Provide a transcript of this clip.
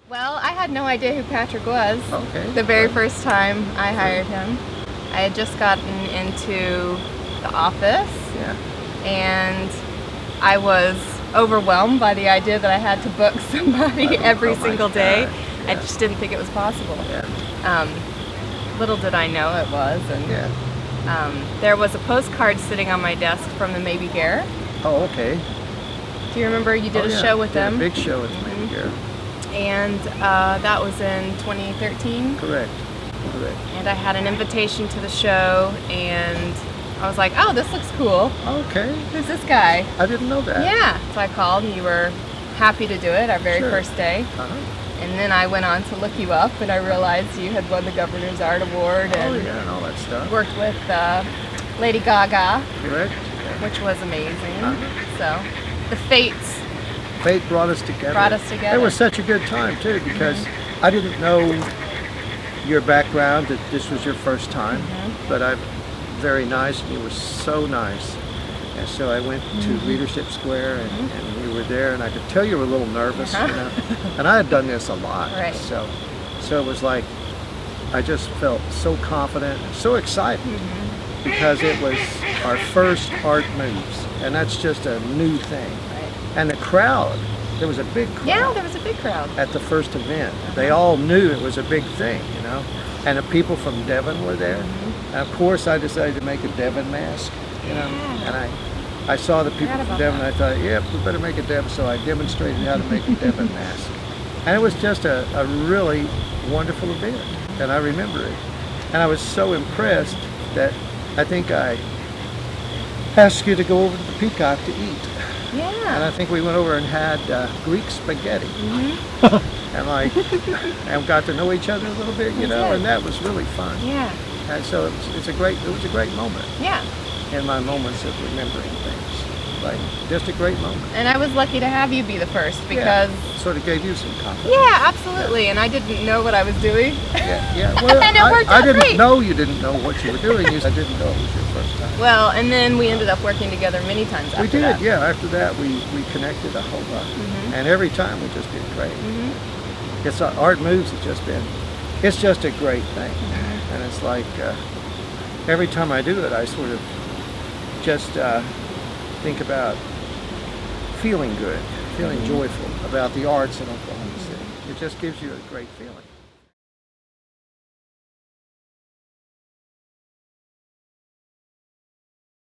Well, I had no idea who Patrick was. Okay. The very first time I hired him. I had just gotten into the office. Yeah. And I was overwhelmed by the idea that I had to book somebody every single day. Yeah. I just didn't think it was possible. Yeah. Little did I know it was. And there was a postcard sitting on my desk from the Maybe Gare. Oh, okay. Do you remember you did a show with them? A big show with Maybe Gare. And that was in 2013. Correct. And I had an invitation to the show, and I was like, oh, this looks cool. Okay. Who's this guy? I didn't know that. Yeah. So I called, and you were happy to do it our very Sure. first day. Uh-huh. And then I went on to look you up, and I realized you had won the Governor's Art Award Oh, and yeah, and all that stuff. worked with Lady Gaga, Correct. which was amazing. Uh-huh. So the fates Fate brought us together. It was such a good time, too, because I didn't know your background, that this was your first time, but I'm very nice, and you were so nice. And so I went to Leadership Square, and we were there, and I could tell you were a little nervous, you know. And I had done this a lot, Right. so it was like I just felt so confident and so excited because it was our first art moves, and that's just a new thing. And the crowd, there was a big crowd. Yeah, there was a big crowd. At the first event. They all knew it was a big thing, you know. And the people from Devon were there. And of course, I decided to make a Devon mask, you know. And I saw the people from Devon, and I thought, yeah, we better make a Devon. So I demonstrated how to make a Devon mask. And it was just a really wonderful event. And I remember it. And I was so impressed that I think I asked you to go over to the Peacock to eat. Yeah. And I think we went over and had Greek spaghetti, and got to know each other a little bit, you know, and that was really fun. Yeah. And so it was a great moment. Yeah. In my moments of remembering things, like just a great moment. And I was lucky to have you be the first because Sort of gave you some confidence. yeah, absolutely. And I didn't know what I was doing. Yeah. Well, And it worked I out didn't great. know you didn't know what you were doing. I didn't know it was your first time. Well, and then we ended up working together many times after We did, that. yeah. After that, we connected a whole lot, and every time we just did great. It's art moves has just been, it's just a great thing, and it's like every time I do it, I sort of just think about feeling good, feeling joyful about the arts in Oklahoma City. It just gives you a great feeling.